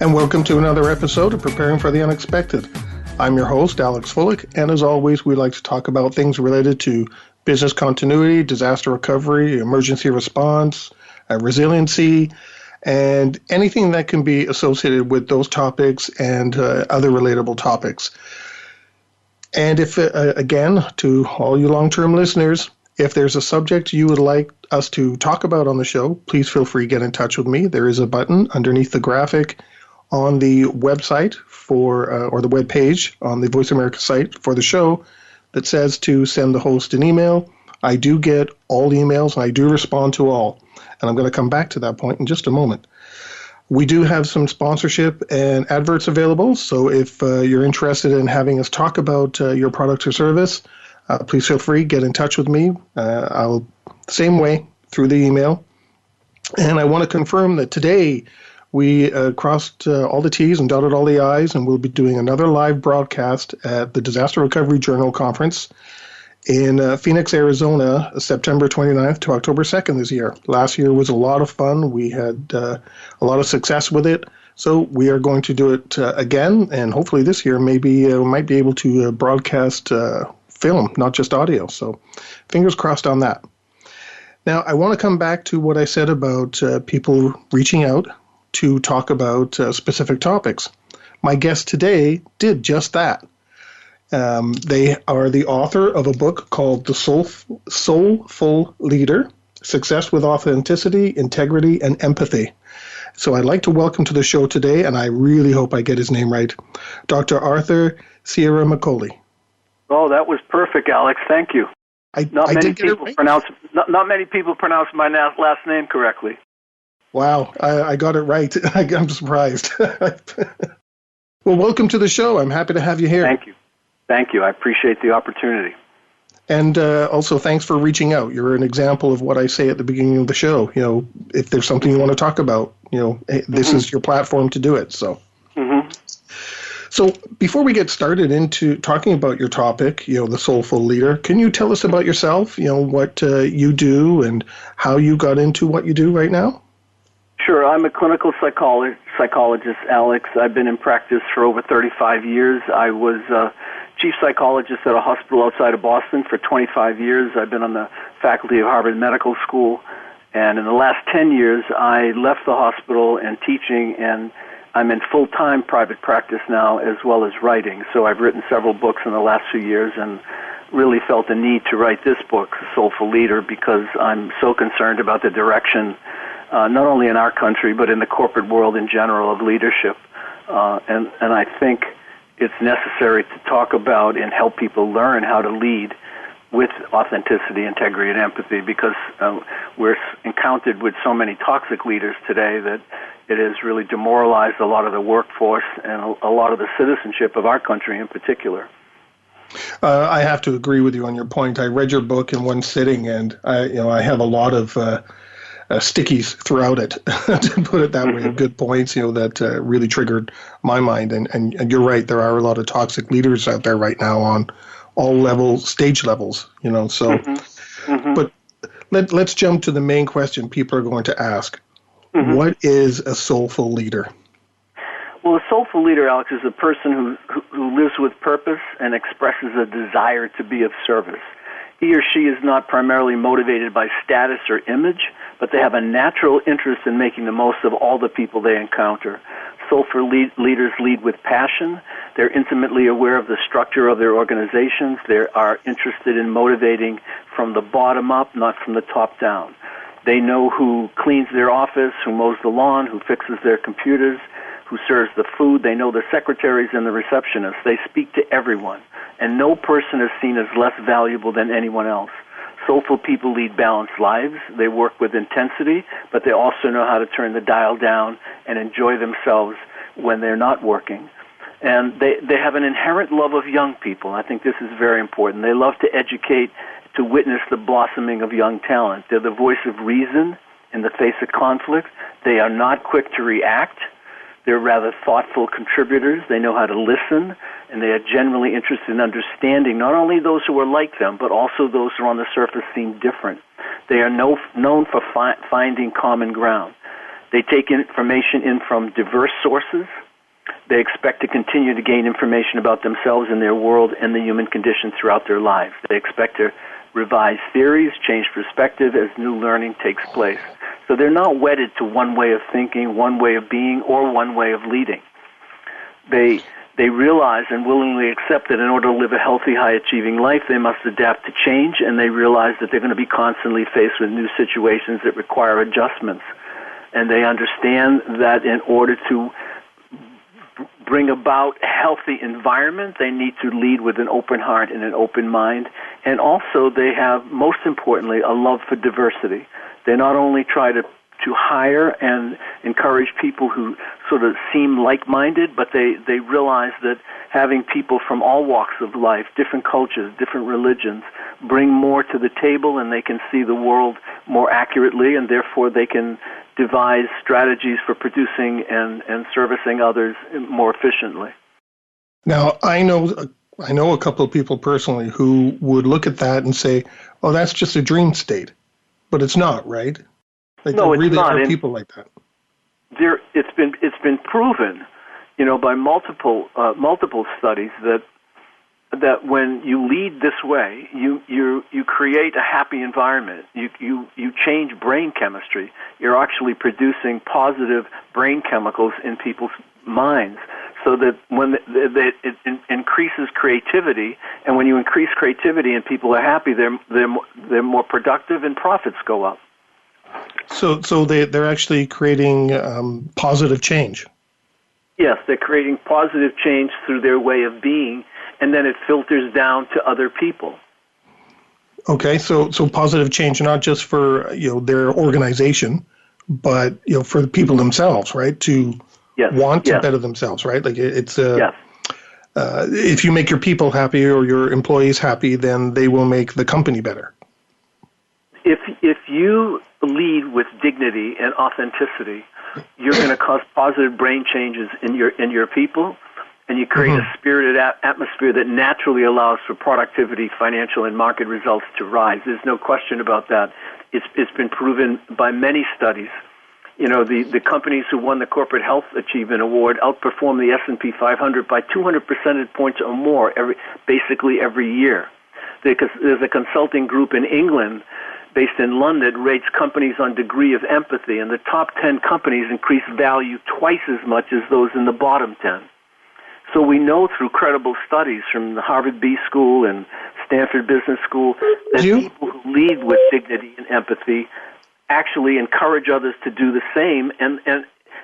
and welcome to another episode of Preparing for the Unexpected. I'm your host, Alex Fullick, and as always, we like to talk about things related to business continuity, disaster recovery, emergency response, resiliency, and anything that can be associated with those topics and other relatable topics. And if, again, to all you long-term listeners, if there's a subject you would like us to talk about on the show, please feel free to get in touch with me. There is a button underneath the graphic on the website or the web page on the Voice America site for the show that says to send the host an email. I do get all emails, and I do respond to all. And I'm going to come back to that point in just a moment. We do have some sponsorship and adverts available, so if you're interested in having us talk about your product or service, please feel free, get in touch with me. Same way, through the email. And I want to confirm that today we crossed all the T's and dotted all the I's, and we'll be doing another live broadcast at the Disaster Recovery Journal Conference in Phoenix, Arizona, September 29th to October 2nd this year. Last year was a lot of fun. We had a lot of success with it. So we are going to do it again, and hopefully this year maybe might be able to broadcast film, not just audio. So fingers crossed on that. Now, I want to come back to what I said about people reaching out to talk about specific topics. My guest today did just that. They are the author of a book called The Soulful Leader, Success with Authenticity, Integrity, and Empathy. So I'd like to welcome to the show today, and I really hope I get his name right, Dr. Arthur Ciaramicoli. Oh, that was perfect, Alex. Thank you. Not many people pronounce my last name correctly. Wow, I got it right. I'm surprised. Well, welcome to the show. I'm happy to have you here. Thank you. I appreciate the opportunity. And also, thanks for reaching out. You're an example of what I say at the beginning of the show. You know, if there's something you want to talk about, this is your platform to do it. So, So before we get started into talking about your topic, the Soulful Leader, can you tell us about yourself? What you do and how you got into what you do right now? Sure. I'm a clinical psychologist, Alex. I've been in practice for over 35 years. I was chief psychologist at a hospital outside of Boston for 25 years. I've been on the faculty of Harvard Medical School. And in the last 10 years, I left the hospital and teaching, and I'm in full-time private practice now as well as writing. So I've written several books in the last few years and really felt the need to write this book, Soulful Leader, because I'm so concerned about the direction, not only in our country, but in the corporate world in general of leadership. And I think it's necessary to talk about and help people learn how to lead with authenticity, integrity, and empathy, because we're encountered with so many toxic leaders today that it has really demoralized a lot of the workforce and a lot of the citizenship of our country in particular. I have to agree with you on your point. I read your book in one sitting, and I have a lot of stickies throughout it, to put it that way, good points, that really triggered my mind. And you're right, there are a lot of toxic leaders out there right now on all levels, stage levels, so. But let's jump to the main question people are going to ask. What is a soulful leader? Well, a soulful leader, Alex, is a person who lives with purpose and expresses a desire to be of service. He or she is not primarily motivated by status or image, but they have a natural interest in making the most of all the people they encounter. Soulful leaders lead with passion. They're intimately aware of the structure of their organizations. They are interested in motivating from the bottom up, not from the top down. They know who cleans their office, who mows the lawn, who fixes their computers, who serves the food. They know the secretaries and the receptionists. They speak to everyone, and no person is seen as less valuable than anyone else. Soulful people lead balanced lives. They work with intensity, but they also know how to turn the dial down and enjoy themselves when they're not working. And they have an inherent love of young people. I think this is very important. They love to educate, to witness the blossoming of young talent. They're the voice of reason in the face of conflict. They are not quick to react. They're rather thoughtful contributors. They know how to listen, and they are generally interested in understanding not only those who are like them, but also those who on the surface seem different. They are known for finding common ground. They take information in from diverse sources. They expect to continue to gain information about themselves and their world and the human condition throughout their lives. They expect to revise theories, change perspective as new learning takes place. So they're not wedded to one way of thinking, one way of being, or one way of leading. They realize and willingly accept that in order to live a healthy, high-achieving life, they must adapt to change, and they realize that they're going to be constantly faced with new situations that require adjustments. And they understand that in order to bring about a healthy environment, they need to lead with an open heart and an open mind. And also they have, most importantly, a love for diversity. They not only try to hire and encourage people who sort of seem like-minded, but they realize that having people from all walks of life, different cultures, different religions, bring more to the table, and they can see the world more accurately, and therefore they can devise strategies for producing and servicing others more efficiently. Now, I know a couple of people personally who would look at that and say, "Oh, that's just a dream state," but it's not, right? Like, no, there it's really not. are people like that. It's been proven, by multiple studies that when you lead this way, you create a happy environment. You change brain chemistry. You're actually producing positive brain chemicals in people's minds, so that when it increases creativity, and when you increase creativity and people are happy, they're more productive and profits go up. So they're actually creating positive change. Yes, they're creating positive change through their way of being, and then it filters down to other people. Okay, so positive change, not just for their organization, but for the people themselves, right? To want to better themselves, right? Like it's if you make your people happy or your employees happy, then they will make the company better. If you lead with dignity and authenticity, you're going to cause positive brain changes in your people, and you create a spirited atmosphere that naturally allows for productivity, financial, and market results to rise. There's no question about that. It's been proven by many studies. The companies who won the Corporate Health Achievement Award outperform the S&P 500 by 200 percentage points or more basically every year. There's a consulting group in England based in London rates companies on degree of empathy, and the top 10 companies increase value twice as much as those in the bottom 10. So we know through credible studies from the Harvard B School and Stanford Business School that people who lead with dignity and empathy actually encourage others to do the same, and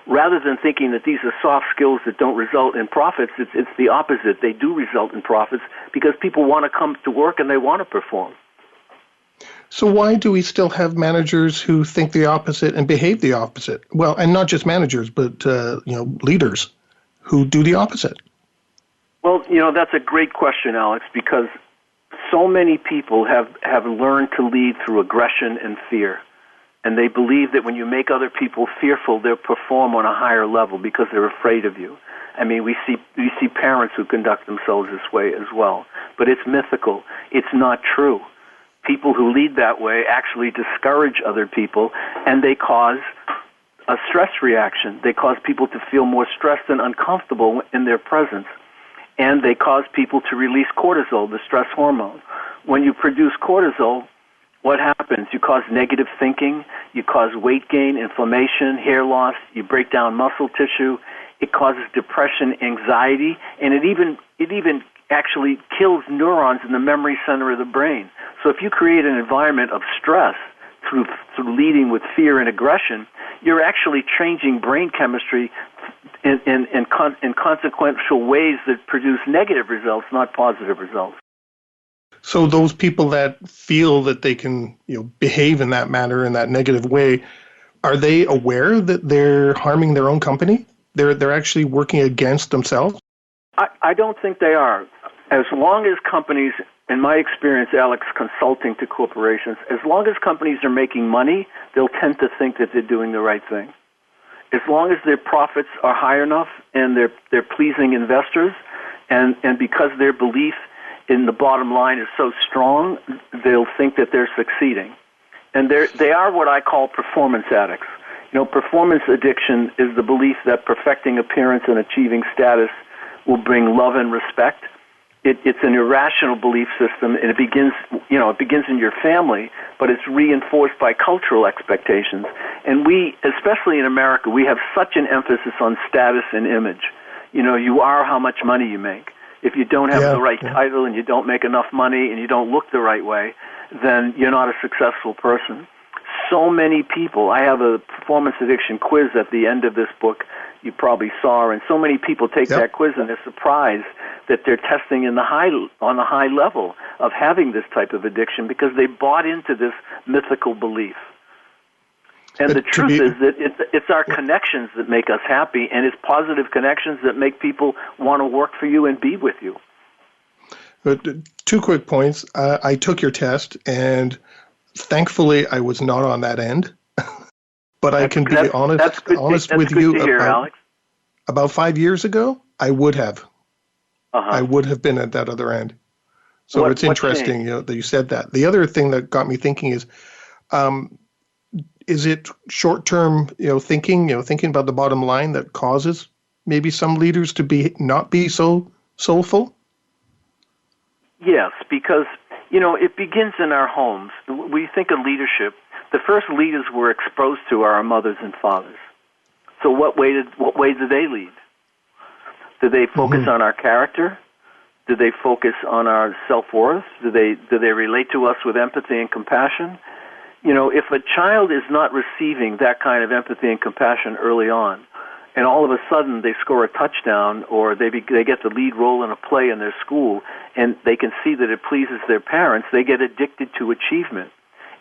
rather than thinking that these are soft skills that don't result in profits, it's the opposite. They do result in profits because people want to come to work and they want to perform. So why do we still have managers who think the opposite and behave the opposite? Well, and not just managers, but leaders who do the opposite. Well, that's a great question, Alex, because so many people have learned to lead through aggression and fear. And they believe that when you make other people fearful, they'll perform on a higher level because they're afraid of you. I mean, we see parents who conduct themselves this way as well. But it's mythical. It's not true. People who lead that way actually discourage other people, and they cause a stress reaction. They cause people to feel more stressed and uncomfortable in their presence. And they cause people to release cortisol, the stress hormone. When you produce cortisol, what happens? You cause negative thinking, you cause weight gain, inflammation, hair loss, you break down muscle tissue, it causes depression, anxiety, and it even actually kills neurons in the memory center of the brain. So if you create an environment of stress through leading with fear and aggression, you're actually changing brain chemistry in consequential ways that produce negative results, not positive results. So those people that feel that they can behave in that manner, in that negative way, are they aware that they're harming their own company? They're actually working against themselves? I don't think they are. As long as companies, in my experience, Alex, consulting to corporations, as long as companies are making money, they'll tend to think that they're doing the right thing. As long as their profits are high enough and they're pleasing investors, and because their belief in the bottom line is so strong, they'll think that they're succeeding. And they are what I call performance addicts. Performance addiction is the belief that perfecting appearance and achieving status will bring love and respect. It's an irrational belief system, and it begins in your family, but it's reinforced by cultural expectations. And we, especially in America, we have such an emphasis on status and image. You are how much money you make. If you don't have the right title and you don't make enough money and you don't look the right way, then you're not a successful person. So many people, I have a performance addiction quiz at the end of this book you probably saw, and so many people take that quiz and they're surprised that they're testing on the high level of having this type of addiction because they bought into this mythical belief. And the truth is that it's our connections that make us happy, and it's positive connections that make people want to work for you and be with you. Two quick points. I took your test, and thankfully I was not on that end. But I can be honest with you. Alex. About 5 years ago, I would have. I would have been at that other end. So it's interesting that you said that. The other thing that got me thinking is it short-term thinking about the bottom line that causes maybe some leaders to not be so soulful? Yes, because it begins in our homes. We think of leadership. The first leaders we're exposed to are our mothers and fathers. So what way do they lead? Do they focus on our character? Do they focus on our self-worth? Do they relate to us with empathy and compassion? If a child is not receiving that kind of empathy and compassion early on, and all of a sudden they score a touchdown or they get the lead role in a play in their school, and they can see that it pleases their parents, they get addicted to achievement.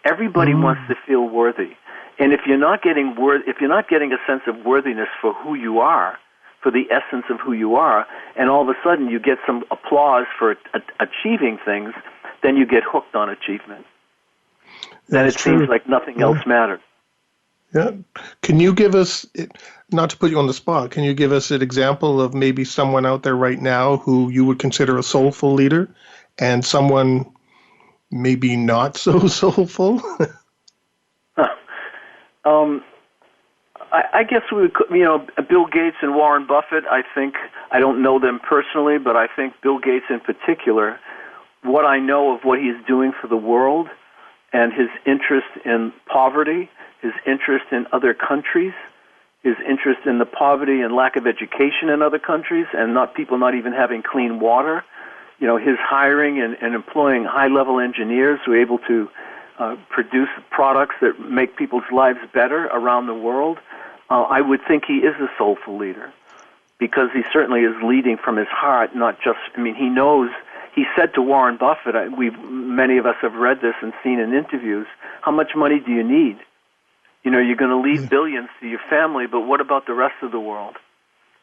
Everybody wants to feel worthy, and if you're not getting a sense of worthiness for who you are, for the essence of who you are, and all of a sudden you get some applause for achieving things, then you get hooked on achievement. Then it seems like nothing else matters. Yeah. Can you give us, not to put you on the spot, can you give us an example of maybe someone out there right now who you would consider a soulful leader and someone maybe not so soulful? I guess we would, Bill Gates and Warren Buffett, I don't know them personally, but I think Bill Gates in particular, what I know of what he's doing for the world and his interest in poverty, his interest in other countries, his interest in the poverty and lack of education in other countries and people not even having clean water, his hiring and employing high-level engineers who are able to produce products that make people's lives better around the world, I would think he is a soulful leader because he certainly is leading from his heart, not just, he knows, he said to Warren Buffett, many of us have read this and seen in interviews, how much money do you need? You're going to leave billions to your family, but what about the rest of the world?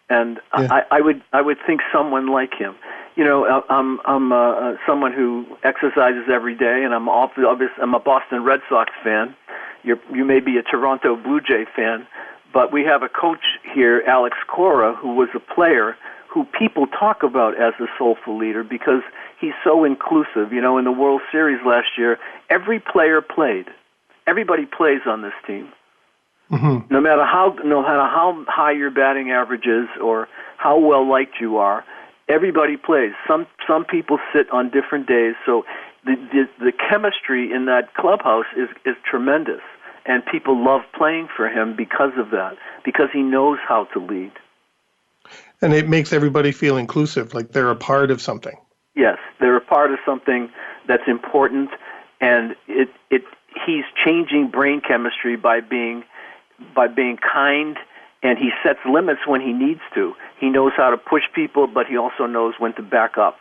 And I would think someone like him. I'm someone who exercises every day, and I'm a Boston Red Sox fan. You may be a Toronto Blue Jay fan, but we have a coach here, Alex Cora, who was a player who people talk about as a soulful leader because he's so inclusive. In the World Series last year, every player played. Everybody plays on this team. Mm-hmm. No matter how high your batting average is or how well liked you are, everybody plays. Some people sit on different days, so the chemistry in that clubhouse is tremendous, and people love playing for him because of that, because he knows how to lead. And it makes everybody feel inclusive, like they're a part of something. Yes, they're a part of something that's important, and he's changing brain chemistry by being kind, and he sets limits when he needs to. He knows how to push people, but he also knows when to back up.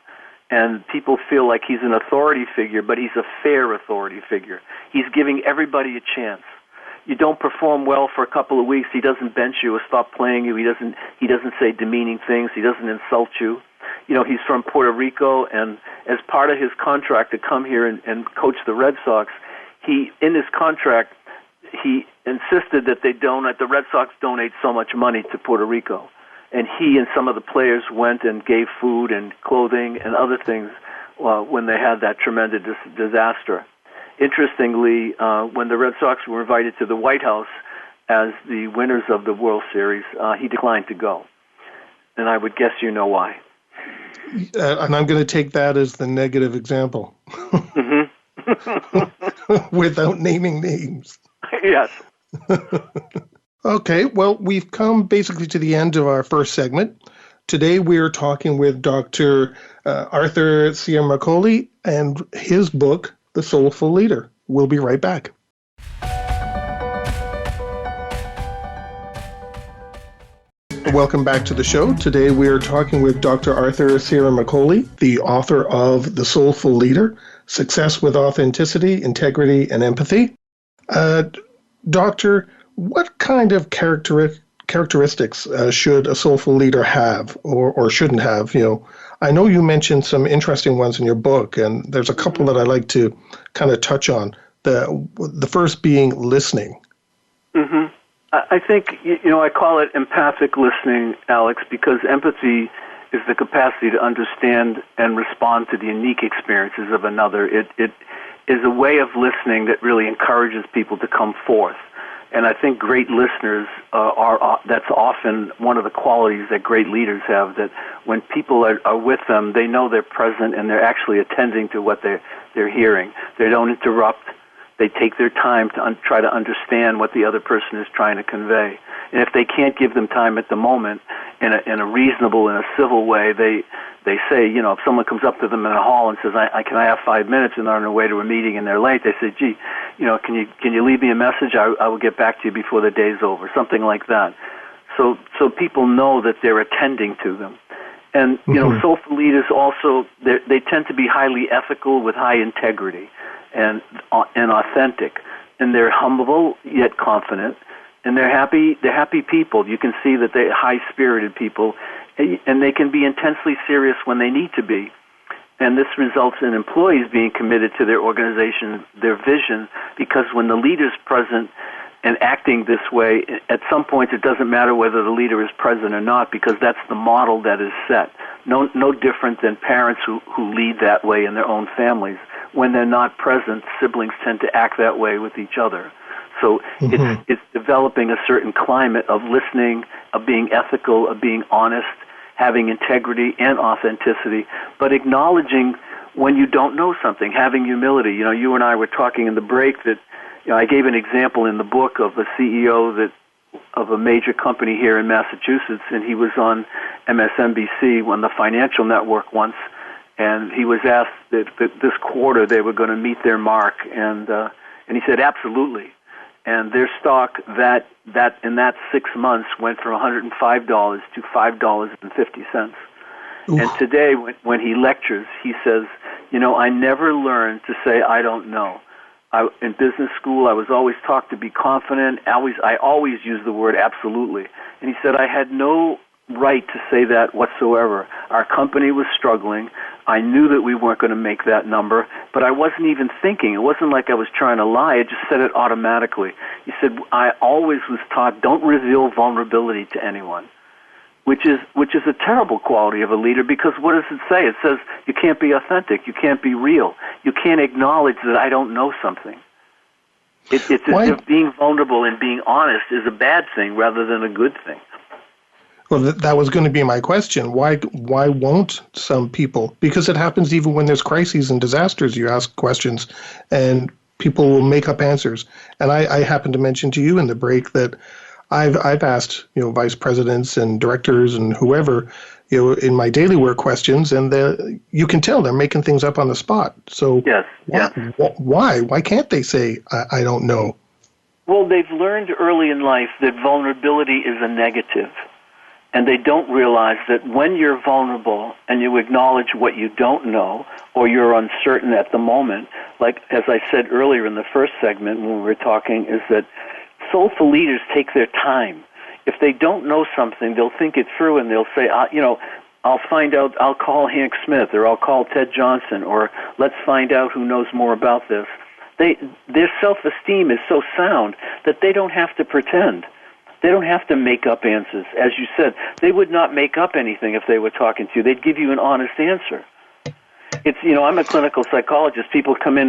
And people feel like he's an authority figure, but he's a fair authority figure. He's giving everybody a chance. You don't perform well for a couple of weeks, he doesn't bench you or stop playing you. He doesn't say demeaning things. He doesn't insult you. He's from Puerto Rico, and as part of his contract to come here and coach the Red Sox, in his contract, he insisted that the Red Sox donate so much money to Puerto Rico. And he and some of the players went and gave food and clothing and other things when they had that tremendous disaster. Interestingly, when the Red Sox were invited to the White House, as the winners of the World Series, he declined to go. And I would guess you know why. And I'm going to take that as the negative example. Mm-hmm. Without naming names. Yes. Okay, well, we've come basically to the end of our first segment. Today we're talking with Dr. Arthur Ciaramicoli and his book, The Soulful Leader. We'll be right back. Welcome back to the show. Today we are talking with Dr. Arthur Ciaramicoli, the author of The Soulful Leader, Success with Authenticity, Integrity, and Empathy. Doctor, what kind of characteristics should a soulful leader have or shouldn't have? I know you mentioned some interesting ones in your book, and there's a couple that I'd like to kind of touch on. The first being listening. Mm-hmm. I think, I call it empathic listening, Alex, because empathy is the capacity to understand and respond to the unique experiences of another. It is a way of listening that really encourages people to come forth. And I think great listeners that's often one of the qualities that great leaders have, that when people are with them, they know they're present and they're actually attending to what they're hearing. They don't interrupt. They take their time to try to understand what the other person is trying to convey. And if they can't give them time at the moment in a reasonable and a civil way, they say, if someone comes up to them in a hall and says, can I have 5 minutes, and they're on their way to a meeting and they're late, they say, gee, can you leave me a message? I will get back to you before the day's over, something like that. So people know that they're attending to them. And, soulful leaders also, they tend to be highly ethical with high integrity and authentic. And they're humble yet confident. And they're happy people. You can see that they're high-spirited people, and they can be intensely serious when they need to be. And this results in employees being committed to their organization, their vision, because when the leader's present and acting this way, at some point it doesn't matter whether the leader is present or not, because that's the model that is set. No different than parents who lead that way in their own families. When they're not present, siblings tend to act that way with each other. So it's developing a certain climate of listening, of being ethical, of being honest, having integrity and authenticity, but acknowledging when you don't know something, having humility. You and I were talking in the break that I gave an example in the book of a CEO of a major company here in Massachusetts, and he was on MSNBC on the Financial Network once, and he was asked that this quarter they were going to meet their mark, and he said absolutely. And their stock that in that 6 months went from $105 to $5.50. Oof. And today, when he lectures, he says, I never learned to say I don't know. In business school, I was always taught to be confident. I always used the word absolutely. And he said, I had no right to say that whatsoever. Our company was struggling. I knew that we weren't going to make that number, but I wasn't even thinking. It wasn't like I was trying to lie. I just said it automatically. He said, I always was taught, don't reveal vulnerability to anyone, which is a terrible quality of a leader, because what does it say? It says you can't be authentic. You can't be real. You can't acknowledge that I don't know something. It's as if being vulnerable and being honest is a bad thing rather than a good thing. Well, that was going to be my question. Why won't some people? Because it happens even when there's crises and disasters. You ask questions, and people will make up answers. And I happened to mention to you in the break that I've asked vice presidents and directors and whoever in my daily work questions, and you can tell they're making things up on the spot. So yes. Why can't they say I don't know? Well, they've learned early in life that vulnerability is a negative. And they don't realize that when you're vulnerable and you acknowledge what you don't know or you're uncertain at the moment, like as I said earlier in the first segment when we were talking, is that soulful leaders take their time. If they don't know something, they'll think it through and they'll say, I'll find out, I'll call Hank Smith or I'll call Ted Johnson or let's find out who knows more about this. Their self-esteem is so sound that they don't have to pretend. They don't have to make up answers. As you said, they would not make up anything if they were talking to you. They'd give you an honest answer. It's, I'm a clinical psychologist. People come in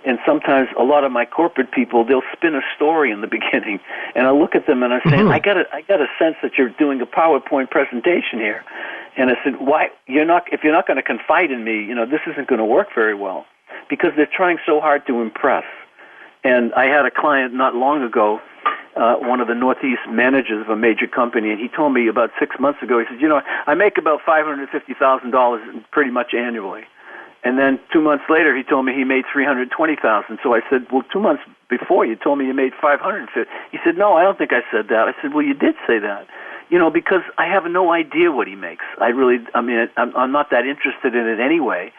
and sometimes a lot of my corporate people, they'll spin a story in the beginning. And I look at them and I say, I got a sense that you're doing a PowerPoint presentation here. And I said, why, if you're not going to confide in me, this isn't going to work very well, because they're trying so hard to impress. And I had a client not long ago, one of the Northeast managers of a major company, and he told me about 6 months ago, he said, I make about $550,000 pretty much annually. And then 2 months later, he told me he made $320,000. So I said, well, 2 months before, you told me you made $550,000. He said, no, I don't think I said that. I said, well, you did say that. Because I have no idea what he makes. I'm not that interested in it anyway.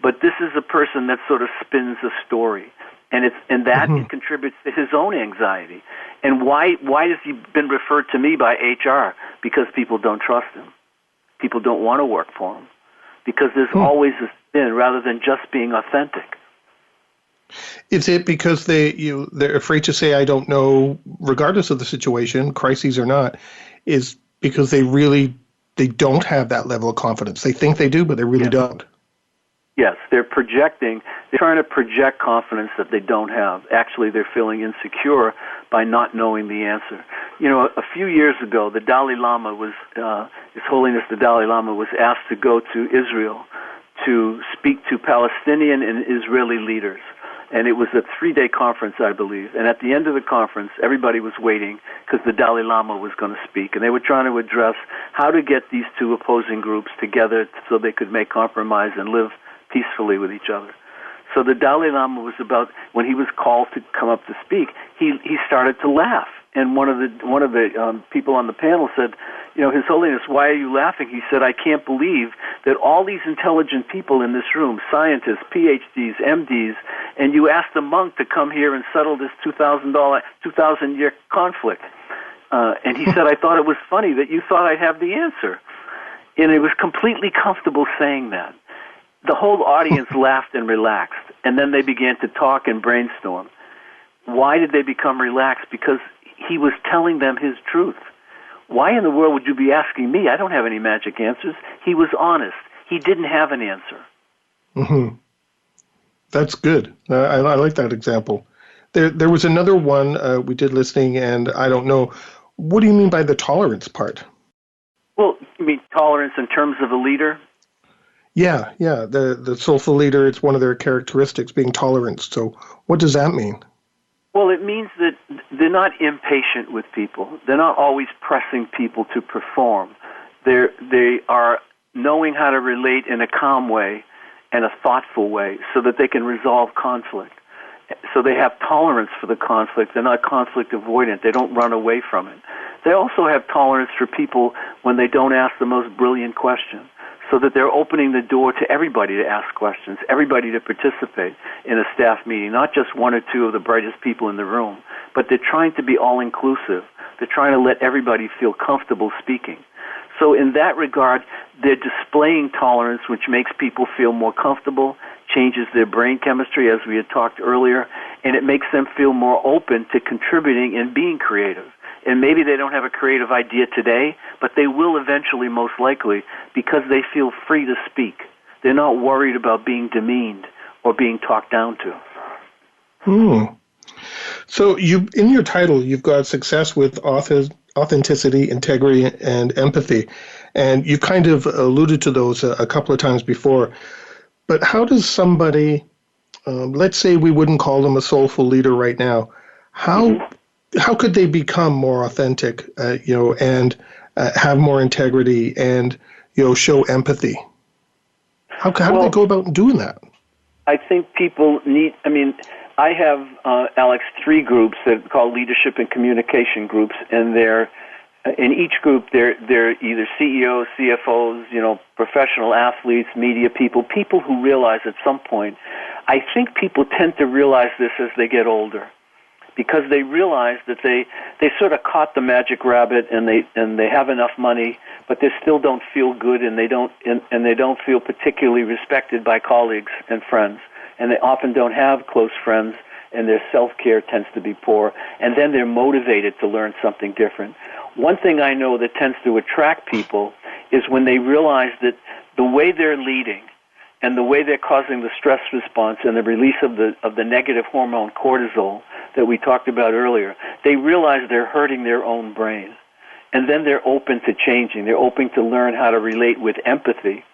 But this is a person that sort of spins a story. And that it contributes to his own anxiety. And why has he been referred to me by HR? Because people don't trust him. People don't want to work for him. Because there's always a spin rather than just being authentic. Is it because they're afraid to say I don't know, regardless of the situation, crises or not, is because they don't have that level of confidence. They think they do, but they really don't. Yes, they're projecting. They're trying to project confidence that they don't have. Actually, they're feeling insecure by not knowing the answer. A few years ago, the Dalai Lama His Holiness the Dalai Lama was asked to go to Israel to speak to Palestinian and Israeli leaders. And it was a 3-day conference, I believe. And at the end of the conference, everybody was waiting because the Dalai Lama was going to speak. And they were trying to address how to get these two opposing groups together so they could make compromise and live peacefully with each other. So the Dalai Lama when he was called to come up to speak, he started to laugh. And one of the people on the panel said, His Holiness, why are you laughing? He said, I can't believe that all these intelligent people in this room, scientists, PhDs, MDs, and you asked a monk to come here and settle this $2,000-year conflict. And he said, I thought it was funny that you thought I'd have the answer. And he was completely comfortable saying that. The whole audience laughed and relaxed, and then they began to talk and brainstorm. Why did they become relaxed? Because he was telling them his truth. Why in the world would you be asking me? I don't have any magic answers. He was honest. He didn't have an answer. Mm-hmm. That's good. I like that example. There was another one we did listening, and I don't know. What do you mean by the tolerance part? Well, you mean tolerance in terms of a leader? Yeah. The Soulful Leader, it's one of their characteristics, being tolerant. So what does that mean? Well, it means that they're not impatient with people. They're not always pressing people to perform. They are knowing how to relate in a calm way and a thoughtful way so that they can resolve conflict. So they have tolerance for the conflict. They're not conflict avoidant. They don't run away from it. They also have tolerance for people when they don't ask the most brilliant question, so that they're opening the door to everybody to ask questions, everybody to participate in a staff meeting, not just one or two of the brightest people in the room, but they're trying to be all-inclusive. They're trying to let everybody feel comfortable speaking. So in that regard, they're displaying tolerance, which makes people feel more comfortable, changes their brain chemistry, as we had talked earlier, and it makes them feel more open to contributing and being creative. And maybe they don't have a creative idea today, but they will eventually, most likely, because they feel free to speak. They're not worried about being demeaned or being talked down to. So in your title, you've got success with authenticity, integrity, and empathy. And you kind of alluded to those a couple of times before. But how does somebody, let's say we wouldn't call them a soulful leader right now, how could they become more authentic, and have more integrity and, show empathy? How do they go about doing that? I think people I have, Alex, 3 groups that are called leadership and communication groups, and they're in each group they're either CEOs, CFOs, professional athletes, media people who realize at some point. I think people tend to realize this as they get older, because they realize that they sort of caught the magic rabbit and they have enough money, but they still don't feel good, and they don't feel particularly respected by colleagues and friends, and they often don't have close friends, and their self-care tends to be poor, and then they're motivated to learn something different. One thing I know that tends to attract people is when they realize that the way they're leading and the way they're causing the stress response and the release of the negative hormone cortisol that we talked about earlier, they realize they're hurting their own brain. And then they're open to changing. They're open to learn how to relate with empathy.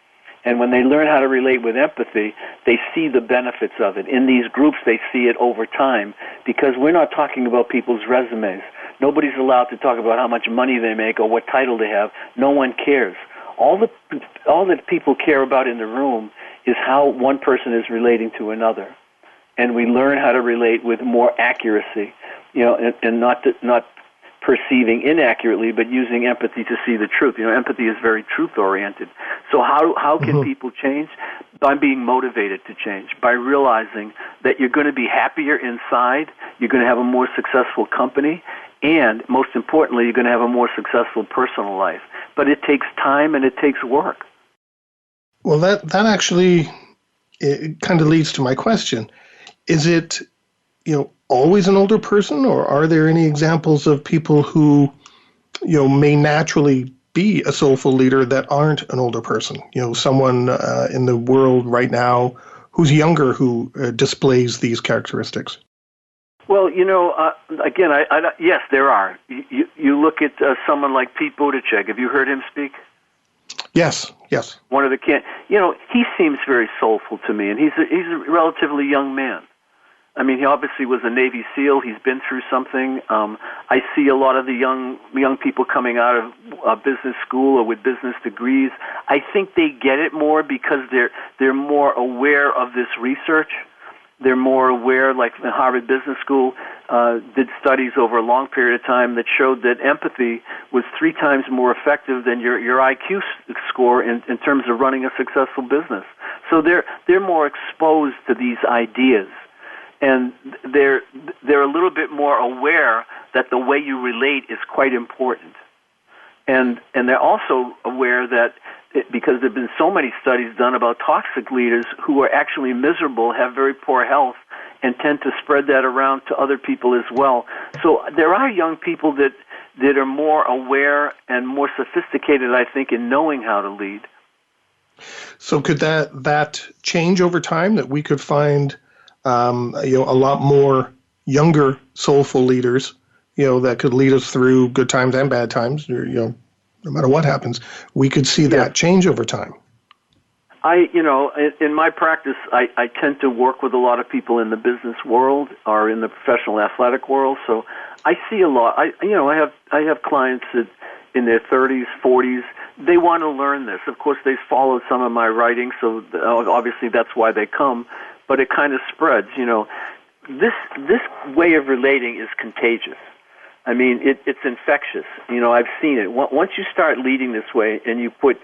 And when they learn how to relate with empathy, they see the benefits of it. In these groups, they see it over time, because we're not talking about people's resumes. Nobody's allowed to talk about how much money they make or what title they have. No one cares. All that people care about in the room is how one person is relating to another. And we learn how to relate with more accuracy, and not perceiving inaccurately, but using empathy to see the truth. Empathy is very truth-oriented. So how can people change? By being motivated to change, by realizing that you're going to be happier inside, you're going to have a more successful company, and most importantly, you're going to have a more successful personal life. But it takes time and it takes work. Well, that actually it kind of leads to my question. Is it, always an older person, or are there any examples of people who, may naturally be a soulful leader that aren't an older person? Someone in the world right now who's younger who displays these characteristics. Well, again, yes, there are. You look at someone like Pete Buttigieg. Have you heard him speak? Yes. One of the he seems very soulful to me, and he's a relatively young man. I mean, he obviously was a Navy SEAL. He's been through something. I see a lot of the young people coming out of business school or with business degrees. I think they get it more because they're more aware of this research. They're more aware, like the Harvard Business School did studies over a long period of time that showed that empathy was 3 times more effective than your IQ score in terms of running a successful business. So they're more exposed to these ideas. And they're a little bit more aware that the way you relate is quite important. And they're also aware that because there have been so many studies done about toxic leaders who are actually miserable, have very poor health, and tend to spread that around to other people as well. So there are young people that are more aware and more sophisticated, I think, in knowing how to lead. So could that change over time, that we could find a lot more younger soulful leaders, that could lead us through good times and bad times, no matter what happens, we could see that change over time? In my practice, I tend to work with a lot of people in the business world or in the professional athletic world, so I see a lot. I have clients that in their 30s, 40s, they want to learn this. Of course, they followed some of my writing, so obviously that's why they come. But it kind of spreads. This way of relating is contagious. I mean, it's infectious. I've seen it. Once you start leading this way and you put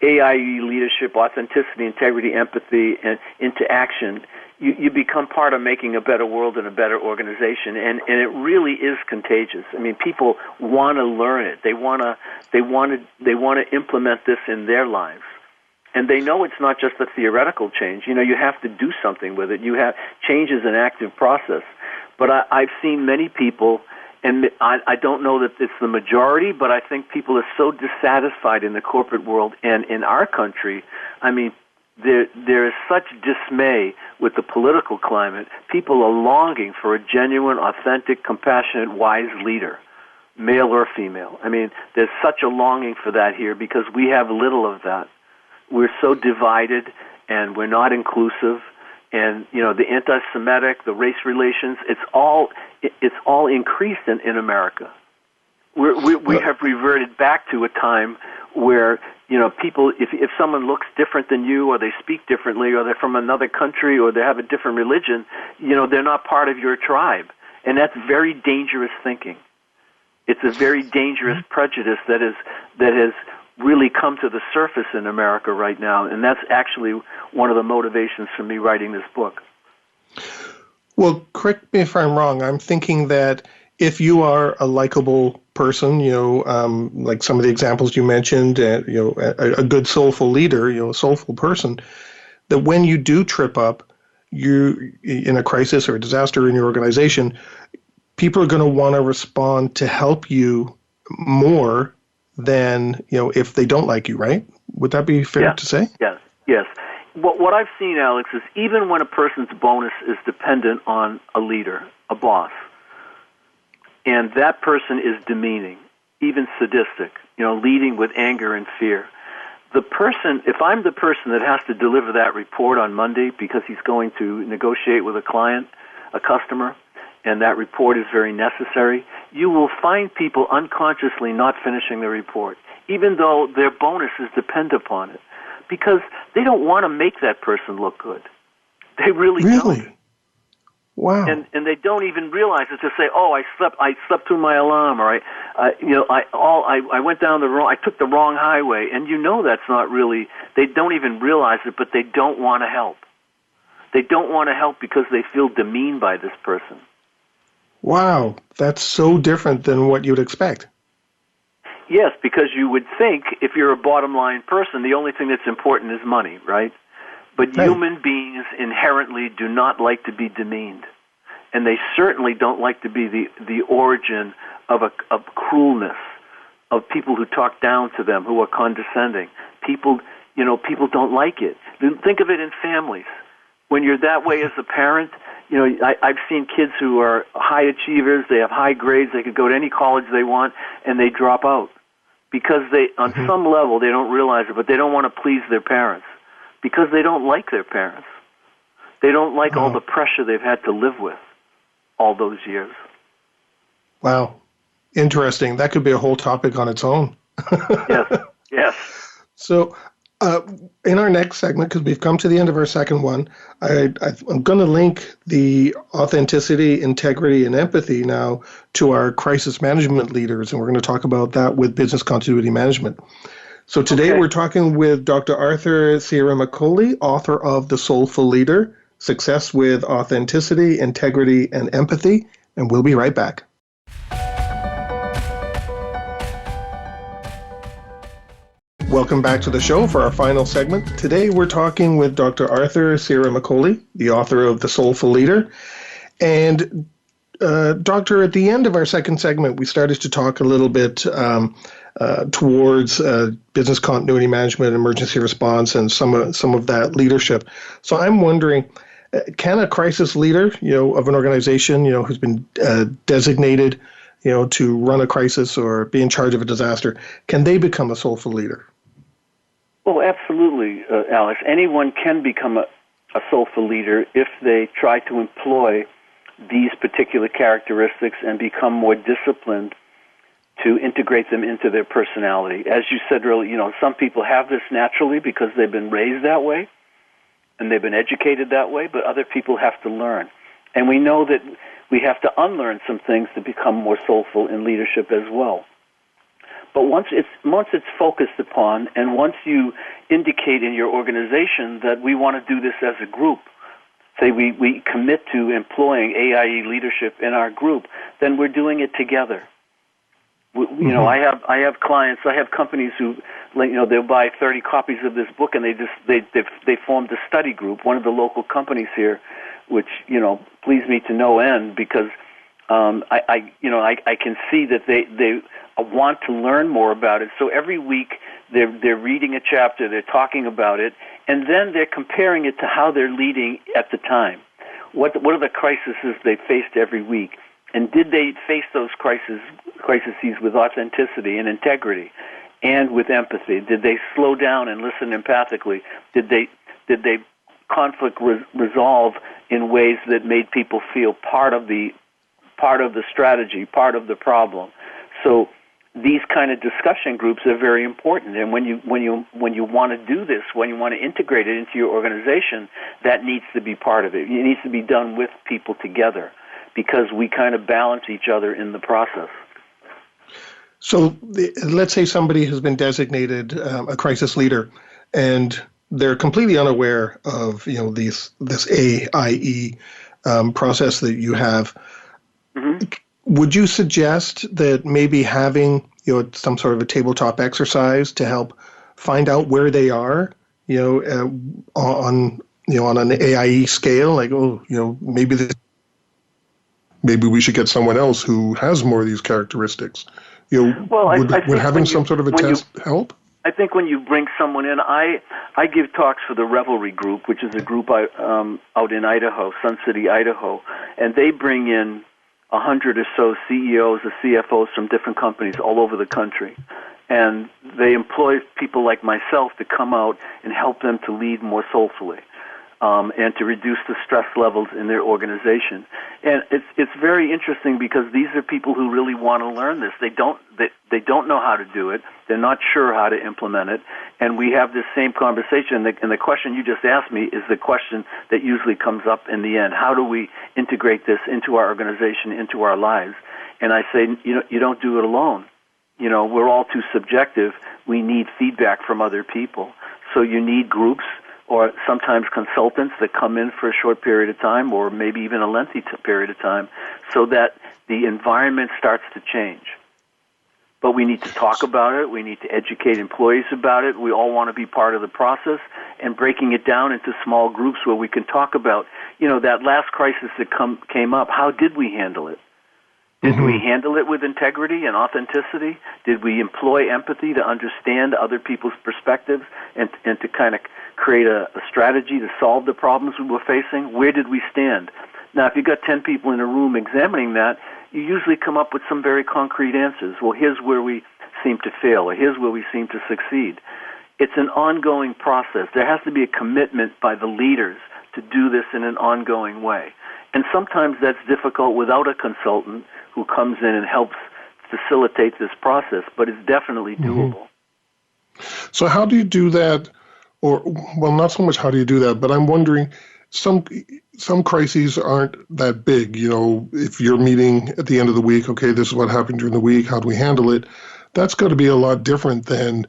AIE leadership, authenticity, integrity, empathy, and into action, you become part of making a better world and a better organization. And it really is contagious. I mean, people want to learn it. They want to implement this in their lives. And they know it's not just a theoretical change. You have to do something with it. Change is an active process. But I've seen many people, and I don't know that it's the majority, but I think people are so dissatisfied in the corporate world and in our country. I mean, there is such dismay with the political climate. People are longing for a genuine, authentic, compassionate, wise leader, male or female. I mean, there's such a longing for that here because we have little of that. We're so divided, and we're not inclusive, and the anti-Semitic, the race relations, it's all increased in America. We have reverted back to a time where people, if someone looks different than you, or they speak differently, or they're from another country, or they have a different religion, they're not part of your tribe, and that's very dangerous thinking. It's a very dangerous prejudice that has really come to the surface in America right now, and that's actually one of the motivations for me writing this book. Well, correct me if I'm wrong. I'm thinking that if you are a likable person, like some of the examples you mentioned, a good soulful leader, a soulful person, that when you do trip up, you in a crisis or a disaster in your organization, people are going to want to respond to help you more than if they don't like you, right? Would that be fair to say? Yes. what I've seen, Alex, is even when a person's bonus is dependent on a leader, a boss, and that person is demeaning, even sadistic, leading with anger and fear, the person, if I'm the person that has to deliver that report on Monday because he's going to negotiate with a client, a customer, and that report is very necessary, you will find people unconsciously not finishing the report, even though their bonus is dependent upon it, because they don't want to make that person look good. They really don't. Wow. And they don't even realize it. To say, "Oh, I slept through my alarm," or I went down I took the wrong highway, and that's not really. They don't even realize it, but they don't want to help. They don't want to help because they feel demeaned by this person. Wow, that's so different than what you'd expect. Yes, because you would think if you're a bottom line person, the only thing that's important is money, right? But human beings inherently do not like to be demeaned, and they certainly don't like to be the origin of cruelness, of people who talk down to them, who are condescending. People don't like it. Think of it in families. When you're that way as a parent, I've seen kids who are high achievers, they have high grades, they could go to any college they want, and they drop out because on some level, they don't realize it, but they don't want to please their parents because they don't like their parents. They don't like all the pressure they've had to live with all those years. Wow. Interesting. That could be a whole topic on its own. Yes. So, in our next segment, because we've come to the end of our second one, I'm going to link the authenticity, integrity, and empathy now to our crisis management leaders, and we're going to talk about that with business continuity management. So today we're talking with Dr. Arthur Ciaramicoli, author of The Soulful Leader, Success with Authenticity, Integrity, and Empathy, and we'll be right back. Welcome back to the show for our final segment. Today we're talking with Dr. Arthur Ciaramicoli, the author of The Soulful Leader. And Doctor, at the end of our second segment, we started to talk a little bit towards business continuity management, emergency response, and some of that leadership. So I'm wondering, can a crisis leader, of an organization, who's been designated, to run a crisis or be in charge of a disaster, can they become a soulful leader? Oh, absolutely, Alex. Anyone can become a soulful leader if they try to employ these particular characteristics and become more disciplined to integrate them into their personality. As you said earlier, some people have this naturally because they've been raised that way and they've been educated that way, but other people have to learn. And we know that we have to unlearn some things to become more soulful in leadership as well. But once it's focused upon, and once you indicate in your organization that we want to do this as a group, say we commit to employing AIE leadership in our group, then we're doing it together. I have clients, I have companies who, they'll buy 30 copies of this book, and they formed a study group. One of the local companies here, which pleased me to no end because I can see that they want to learn more about it. So every week they're reading a chapter, they're talking about it, and then they're comparing it to how they're leading at the time. What are the crises they faced every week? And did they face those crises with authenticity and integrity and with empathy? Did they slow down and listen empathically? Did they conflict resolve in ways that made people feel part of the strategy, part of the problem? So these kind of discussion groups are very important. And when you want to do this, when you want to integrate it into your organization, that needs to be part of it. It needs to be done with people together, because we kind of balance each other in the process. So let's say somebody has been designated a crisis leader, and they're completely unaware of this AIE process that you have. Mm-hmm. Would you suggest that maybe having some sort of a tabletop exercise to help find out where they are, on an AIE scale, like maybe we should get someone else who has more of these characteristics. Would having some sort of a test help? I think when you bring someone in, I give talks for the Revelry Group, which is a group out in Idaho, Sun City, Idaho, and they bring in 100 or so CEOs or CFOs from different companies all over the country. And they employ people like myself to come out and help them to lead more soulfully. And to reduce the stress levels in their organization. And it's very interesting because these are people who really want to learn this. They don't know how to do it. They're not sure how to implement it. And we have this same conversation. And the question you just asked me is the question that usually comes up in the end. How do we integrate this into our organization, into our lives? And I say, you don't do it alone. We're all too subjective. We need feedback from other people. So you need groups, or sometimes consultants that come in for a short period of time, or maybe even a lengthy period of time, so that the environment starts to change. But we need to talk about it. We need to educate employees about it. We all want to be part of the process, and breaking it down into small groups where we can talk about, that last crisis that came up, how did we handle it? Did we handle it with integrity and authenticity? Did we employ empathy to understand other people's perspectives and to kind of create a strategy to solve the problems we were facing? Where did we stand? Now, if you've got 10 people in a room examining that, you usually come up with some very concrete answers. Well, here's where we seem to fail, or here's where we seem to succeed. It's an ongoing process. There has to be a commitment by the leaders to do this in an ongoing way. And sometimes that's difficult without a consultant who comes in and helps facilitate this process, but it's definitely doable. So how do you do that? Or, well, not so much how do you do that, but I'm wondering, some crises aren't that big. If you're meeting at the end of the week, okay, this is what happened during the week, how do we handle it? That's got to be a lot different than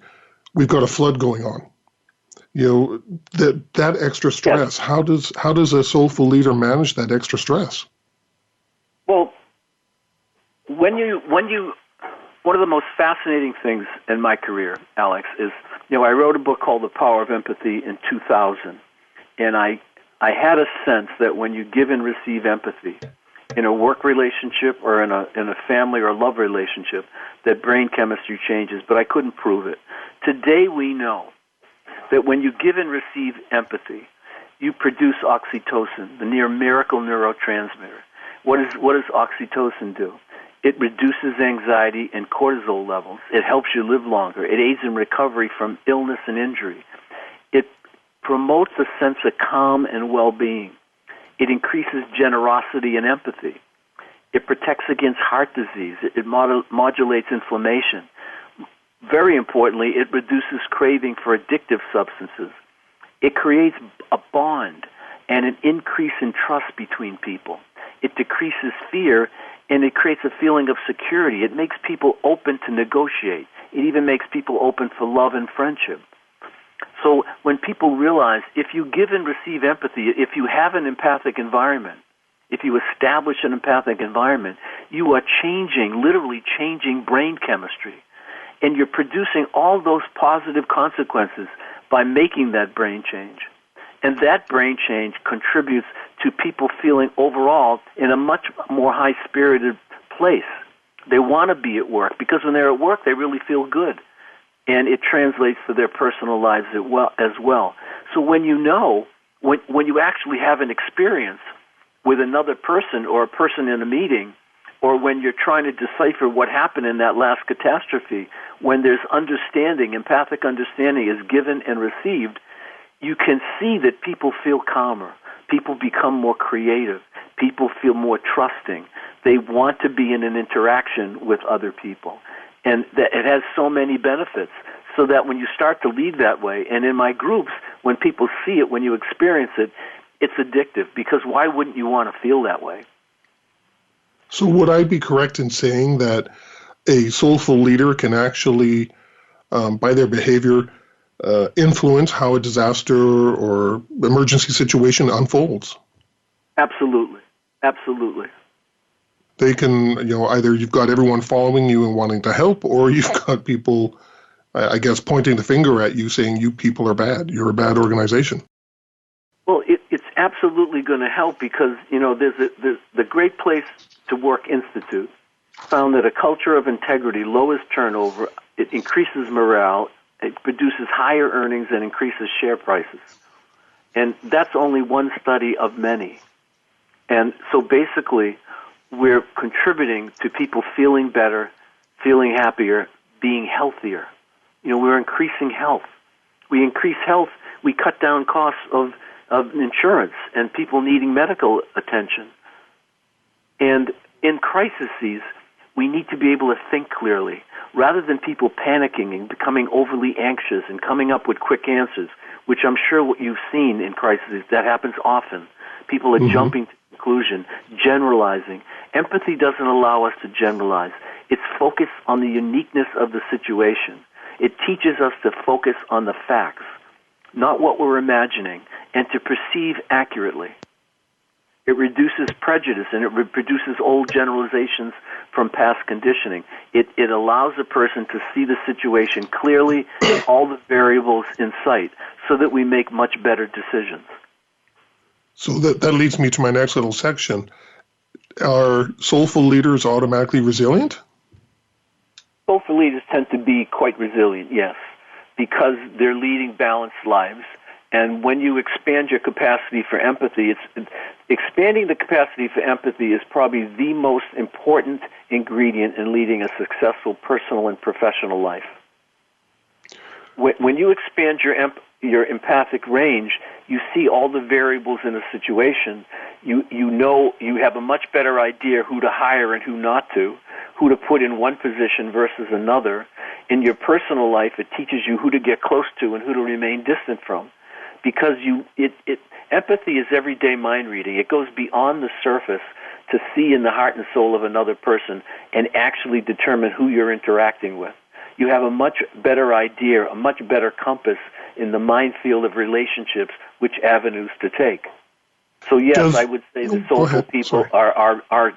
we've got a flood going on. That extra stress. Yes. How does a soulful leader manage that extra stress? Well, one of the most fascinating things in my career, Alex, is, I wrote a book called The Power of Empathy in 2000, and I had a sense that when you give and receive empathy in a work relationship or in a family or love relationship, that brain chemistry changes, but I couldn't prove it. Today we know that when you give and receive empathy, you produce oxytocin, the near miracle neurotransmitter. What does oxytocin do? It reduces anxiety and cortisol levels. It helps you live longer. It aids in recovery from illness and injury. It promotes a sense of calm and well-being. It increases generosity and empathy. It protects against heart disease. It modulates inflammation. Very importantly, it reduces craving for addictive substances. It creates a bond and an increase in trust between people. It decreases fear, and it creates a feeling of security. It makes people open to negotiate. It even makes people open for love and friendship. So when people realize if you give and receive empathy, if you have an empathic environment, if you establish an empathic environment, you are literally changing brain chemistry. And you're producing all those positive consequences by making that brain change. And that brain change contributes to people feeling overall in a much more high-spirited place. They want to be at work because when they're at work, they really feel good. And it translates to their personal lives as well. So when when you actually have an experience with another person or a person in a meeting, or when you're trying to decipher what happened in that last catastrophe, when there's understanding, empathic understanding is given and received, you can see that people feel calmer. People become more creative. People feel more trusting. They want to be in an interaction with other people. And it has so many benefits, so that when you start to lead that way, and in my groups, when people see it, when you experience it, it's addictive, because why wouldn't you want to feel that way? So would I be correct in saying that a soulful leader can actually, by their behavior, influence how a disaster or emergency situation unfolds? Absolutely. Absolutely. They can, either you've got everyone following you and wanting to help, or you've got people, I guess, pointing the finger at you saying you people are bad. You're a bad organization. Well, it's absolutely going to help because, there's the Great Place to Work Institute found that a culture of integrity lowers turnover, it increases morale, it produces higher earnings and increases share prices. And that's only one study of many. And so basically, we're contributing to people feeling better, feeling happier, being healthier. We're increasing health. We increase health, we cut down costs of insurance and people needing medical attention. And in crises, we need to be able to think clearly. Rather than people panicking and becoming overly anxious and coming up with quick answers, which I'm sure what you've seen in crises, that happens often. People are jumping to conclusion, generalizing. Empathy doesn't allow us to generalize. It's focused on the uniqueness of the situation. It teaches us to focus on the facts, not what we're imagining, and to perceive accurately. It reduces prejudice, and it reproduces old generalizations from past conditioning. It allows a person to see the situation clearly, all the variables in sight, so that we make much better decisions. So that leads me to my next little section. Are soulful leaders automatically resilient? Soulful leaders tend to be quite resilient, yes, because they're leading balanced lives. And when you expand your capacity for empathy, expanding the capacity for empathy is probably the most important ingredient in leading a successful personal and professional life. When you expand your empathic range, you see all the variables in a situation. You know, you have a much better idea who to hire and who not to, who to put in one position versus another. In your personal life, it teaches you who to get close to and who to remain distant from. Because empathy is everyday mind reading. It goes beyond the surface to see in the heart and soul of another person and actually determine who you're interacting with. You have a much better idea, a much better compass in the minefield of relationships, which avenues to take. So yes, I would say that soulful people are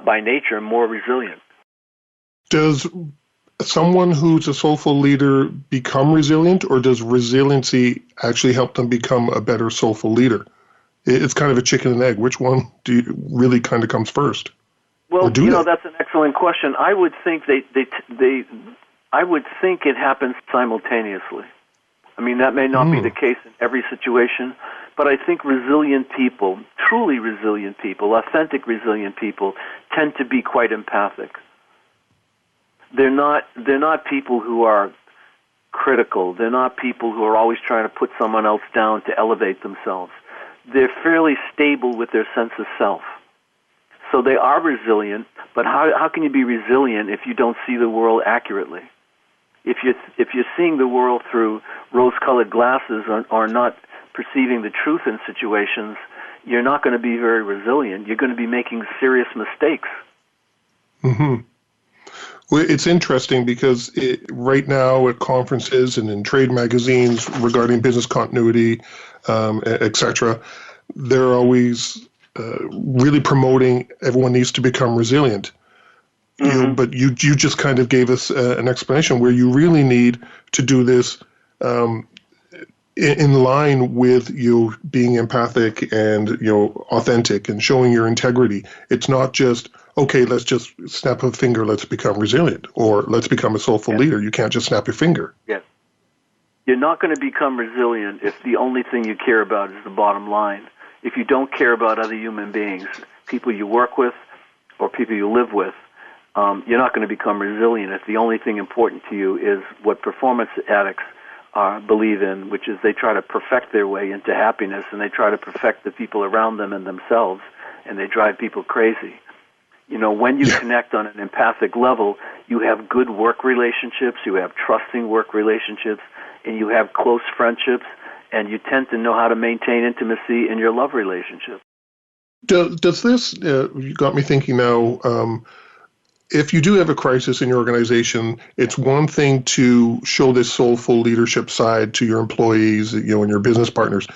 by nature more resilient. Does someone who's a soulful leader become resilient, or does resiliency actually help them become a better soulful leader? It's kind of a chicken and egg. Which one really kind of comes first? Well, that's an excellent question. I would think I would think it happens simultaneously. I mean, that may not be the case in every situation, but I think resilient people, truly resilient people, authentic resilient people, tend to be quite empathic. They're not people who are critical. They're not people who are always trying to put someone else down to elevate themselves. They're fairly stable with their sense of self. So they are resilient, but how can you be resilient if you don't see the world accurately? If you're seeing the world through rose-colored glasses or not perceiving the truth in situations, you're not going to be very resilient. You're going to be making serious mistakes. Mm-hmm. Well, it's interesting because right now at conferences and in trade magazines regarding business continuity, etc., they're always really promoting everyone needs to become resilient. Mm-hmm. But you just kind of gave us an explanation where you really need to do this in line with you being empathic and authentic and showing your integrity. It's not just, okay, let's just snap a finger, let's become resilient, or let's become a soulful leader. You can't just snap your finger. Yes. You're not going to become resilient if the only thing you care about is the bottom line. If you don't care about other human beings, people you work with or people you live with, you're not going to become resilient if the only thing important to you is what performance addicts believe in, which is they try to perfect their way into happiness, and they try to perfect the people around them and themselves, and they drive people crazy. When you connect on an empathic level, you have good work relationships, you have trusting work relationships, and you have close friendships, and you tend to know how to maintain intimacy in your love relationship. Does this, you got me thinking now, if you do have a crisis in your organization, it's one thing to show this soulful leadership side to your employees, and your business partners.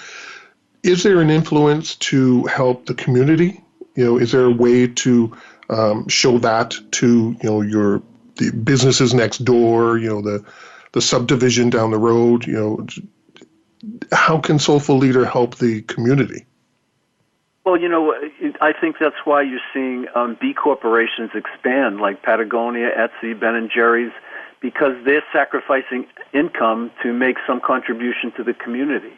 Is there an influence to help the community? Is there a way to show that to the businesses next door, the subdivision down the road? How can soulful leader help the community? Well, I think that's why you're seeing B corporations expand, like Patagonia, Etsy, Ben & Jerry's, because they're sacrificing income to make some contribution to the community.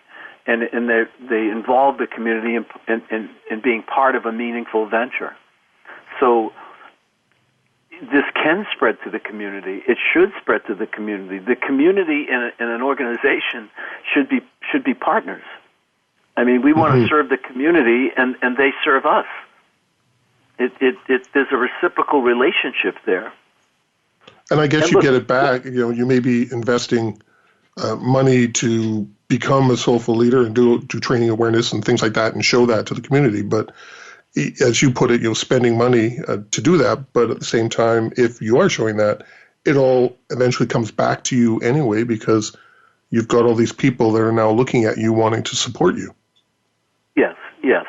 And they involve the community in being part of a meaningful venture. So this can spread to the community. It should spread to the community. The community in an organization should be partners. I mean, we want to serve the community, and they serve us. There's a reciprocal relationship there. And I guess you get it back. You may be investing money to become a soulful leader and do training awareness and things like that and show that to the community. But as you put it, you're spending money to do that. But at the same time, if you are showing that, it all eventually comes back to you anyway, because you've got all these people that are now looking at you wanting to support you. Yes.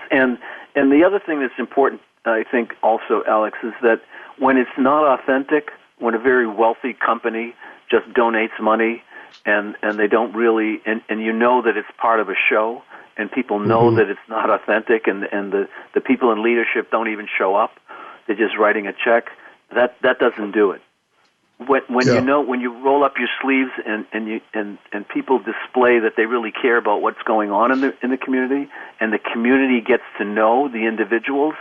And the other thing that's important, I think also, Alex, is that when it's not authentic, when a very wealthy company just donates money and they don't really, and you know that it's part of a show, and people know that it's not authentic, and the people in leadership don't even show up, they're just writing a check, that doesn't do it. When you roll up your sleeves and people display that they really care about what's going on in the community, and the community gets to know the individuals,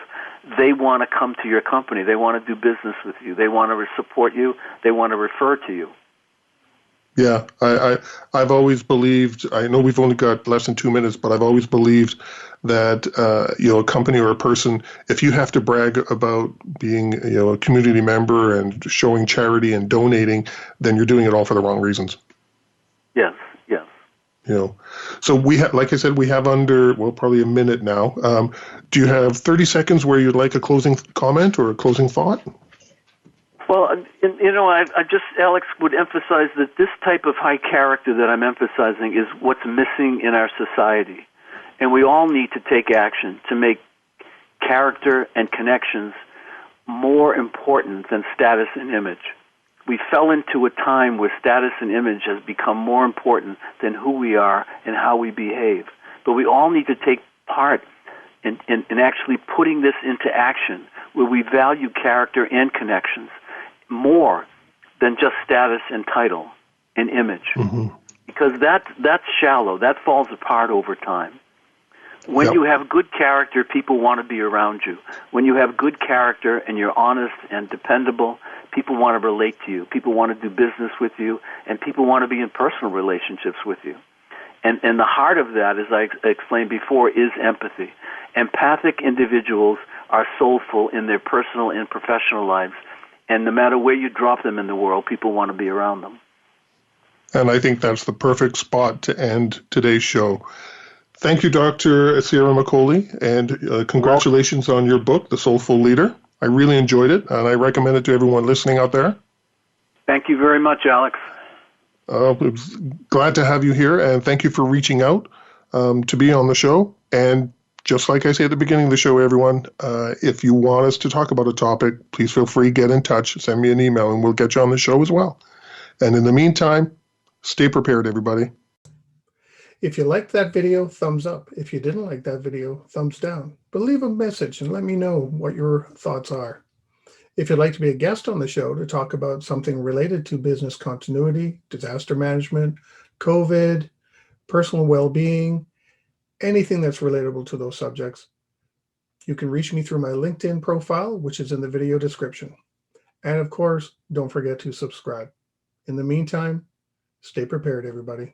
they want to come to your company. They want to do business with you. They want to support you. They want to refer to you. Yeah, I've always believed, I know we've only got less than 2 minutes, but I've always believed that, a company or a person, if you have to brag about being, a community member and showing charity and donating, then you're doing it all for the wrong reasons. Yes. So we have, like I said, we have probably a minute now. Do you have 30 seconds where you'd like a closing comment or a closing thought? Well, I just, Alex, would emphasize that this type of high character that I'm emphasizing is what's missing in our society. And we all need to take action to make character and connections more important than status and image. We fell into a time where status and image has become more important than who we are and how we behave. But we all need to take part in actually putting this into action, where we value character and connections more than just status and title and image. Because that's shallow. That falls apart over time. When you have good character, people want to be around you. When you have good character and you're honest and dependable, people want to relate to you. People want to do business with you, and people want to be in personal relationships with you. And the heart of that, as I explained before, is empathy. Empathic individuals are soulful in their personal and professional lives, and no matter where you drop them in the world, people want to be around them. And I think that's the perfect spot to end today's show. Thank you, Dr. Ciaramicoli, and congratulations on your book, The Soulful Leader. I really enjoyed it, and I recommend it to everyone listening out there. Thank you very much, Alex. Glad to have you here, and thank you for reaching out to be on the show. And just like I say at the beginning of the show, everyone, if you want us to talk about a topic, please feel free to get in touch, send me an email, and we'll get you on the show as well. And in the meantime, stay prepared, everybody. If you liked that video, thumbs up. If you didn't like that video, thumbs down. But leave a message and let me know what your thoughts are. If you'd like to be a guest on the show to talk about something related to business continuity, disaster management, COVID, personal well-being, anything that's relatable to those subjects, you can reach me through my LinkedIn profile, which is in the video description. And of course, don't forget to subscribe. In the meantime, stay prepared, everybody.